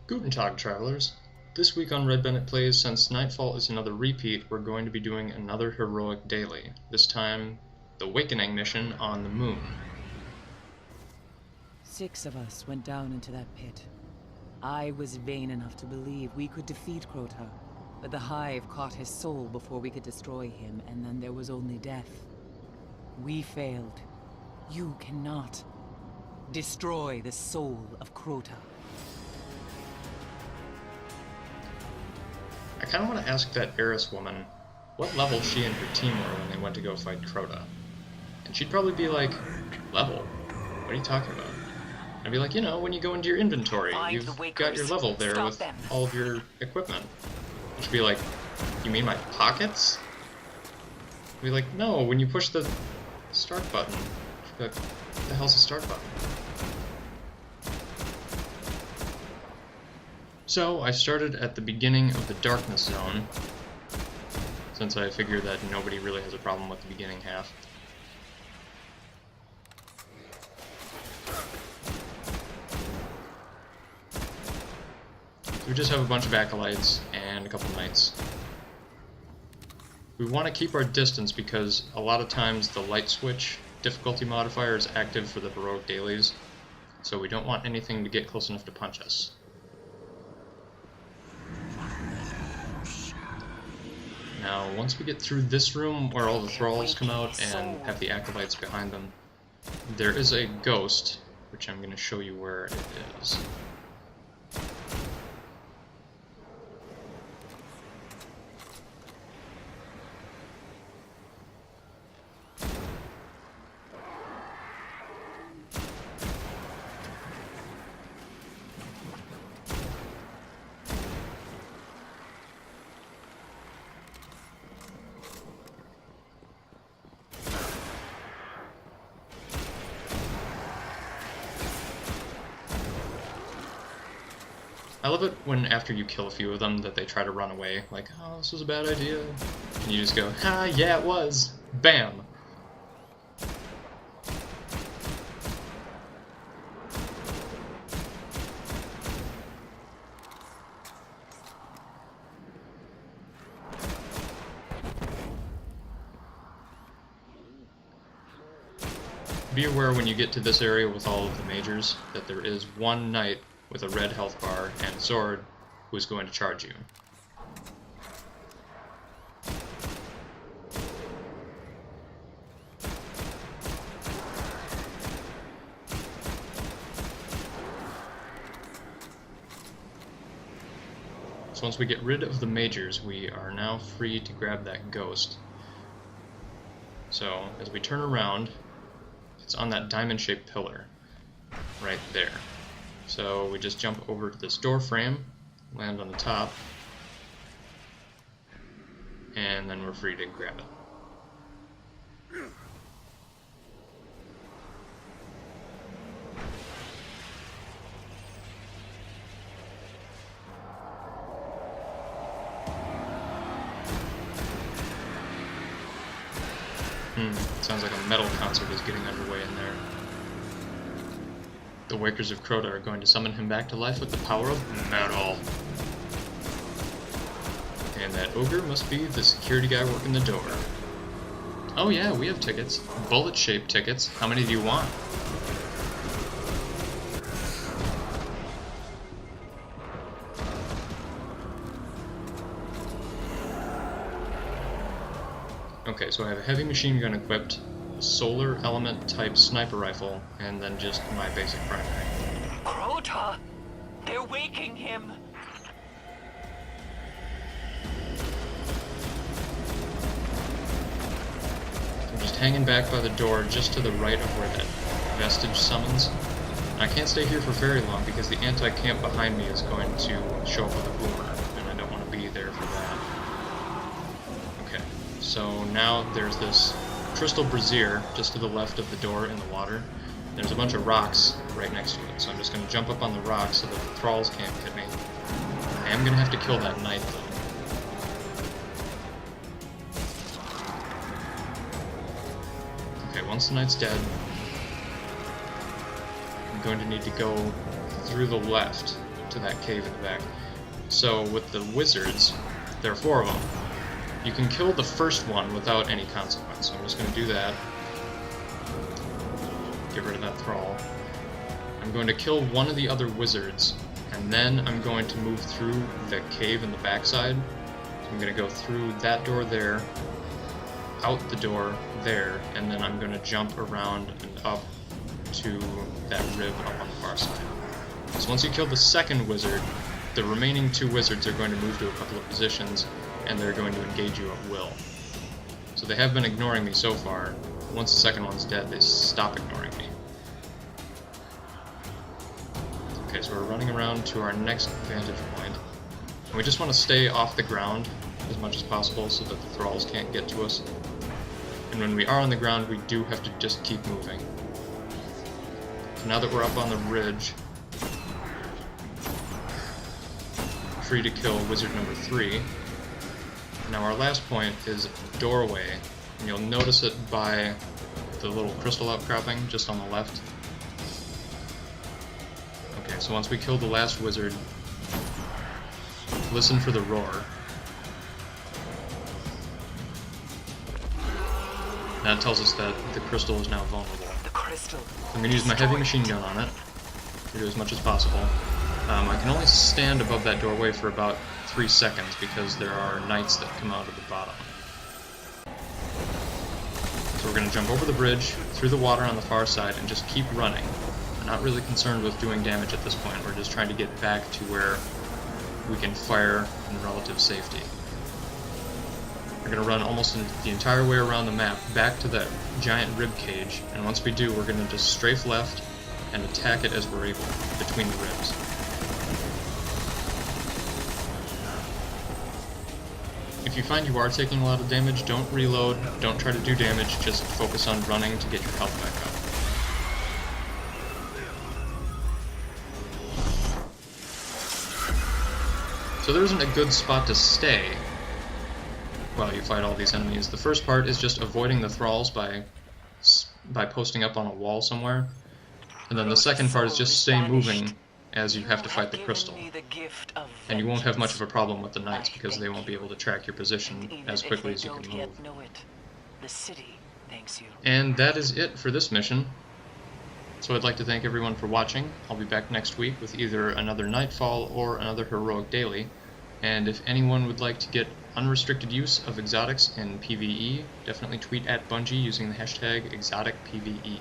Guten Tag, travelers. This week on Red Bennett Plays, since Nightfall is another repeat, we're going to be doing another heroic daily. This time, the Wakening mission on the moon. 6 of us went down into that pit. I was vain enough to believe we could defeat Crota, but the Hive caught his soul before we could destroy him, and then there was only death. We failed. You cannot destroy the soul of Crota. I kind of want to ask that Eris woman what level she and her team were when they went to go fight Crota. And she'd probably be like, level? What are you talking about? I'd be like, you know, when you go into your inventory, you've got your level there with all of your equipment. She'd be like, you mean my pockets? I'd be like, no, when you push the start button. She'd be like, what the hell's a start button? So I started at the beginning of the darkness zone, since I figure that nobody really has a problem with the beginning half. We just have a bunch of acolytes and a couple knights. We want to keep our distance because a lot of times the light switch difficulty modifier is active for the heroic dailies, so we don't want anything to get close enough to punch us. Now, once we get through this room where all the thralls come out and have the acolytes behind them, there is a ghost, which I'm going to show you where it is. I love it when after you kill a few of them that they try to run away, like, oh, this was a bad idea. And you just go, ha, yeah, it was. Bam. Be aware when you get to this area with all of the majors that there is one knight with a red health bar and sword who is going to charge you. So once we get rid of the majors, we are now free to grab that ghost. So as we turn around, it's on that diamond-shaped pillar right there. So we just jump over to this door frame, land on the top, and then we're free to grab it. Sounds like a metal concert is getting underway in there. The Wakers of Crota are going to summon him back to life with the power of metal. And that ogre must be the security guy working the door. Oh yeah, we have tickets. Bullet-shaped tickets. How many do you want? Okay, so I have a heavy machine gun equipped, a solar element type sniper rifle, and then just my basic primary. Crota! They're waking him! I'm just hanging back by the door just to the right of where that vestige summons. I can't stay here for very long because the anti-camp behind me is going to show up with a boomer, and I don't want to be there for that. Okay, so now there's this crystal brazier just to the left of the door in the water. There's a bunch of rocks right next to it, so I'm just going to jump up on the rocks so that the thralls can't hit me. I am going to have to kill that knight, though. Okay, once the knight's dead, I'm going to need to go through the left to that cave in the back. So with the wizards, there are 4 of them. You can kill the first one without any consequence. So I'm just going to do that. Get rid of that thrall. I'm going to kill one of the other wizards, and then I'm going to move through the cave in the backside. So I'm going to go through that door there, out the door there, and then I'm going to jump around and up to that rib up on the far side. So once you kill the second wizard, the remaining 2 wizards are going to move to a couple of positions, and they're going to engage you at will. So they have been ignoring me so far. Once the second one's dead, they stop ignoring me. Okay, so we're running around to our next vantage point. And we just want to stay off the ground as much as possible so that the thralls can't get to us. And when we are on the ground, we do have to just keep moving. So now that we're up on the ridge, free to kill wizard number 3. Now our last point is a doorway, and you'll notice it by the little crystal outcropping just on the left. Okay, so once we kill the last wizard, listen for the roar. That tells us that the crystal is now vulnerable. The crystal. I'm going to use my heavy machine gun on it to do as much as possible. I can only stand above that doorway for about 3 seconds because there are knights that come out of the bottom. So we're going to jump over the bridge, through the water on the far side, and just keep running. I'm not really concerned with doing damage at this point. We're just trying to get back to where we can fire in relative safety. We're going to run almost the entire way around the map back to that giant rib cage, and once we do, we're going to just strafe left and attack it as we're able, between the ribs. If you find you are taking a lot of damage, don't reload, don't try to do damage, just focus on running to get your health back up. So there isn't a good spot to stay while you fight all these enemies. The first part is just avoiding the thralls by posting up on a wall somewhere. And then the second part is just stay moving as you have to fight the crystal. And you won't have much of a problem with the knights because they won't be able to track your position as quickly as you can move. And that is it for this mission. So I'd like to thank everyone for watching. I'll be back next week with either another Nightfall or another Heroic Daily. And if anyone would like to get unrestricted use of exotics in PvE, definitely tweet at Bungie using the hashtag ExoticPVE.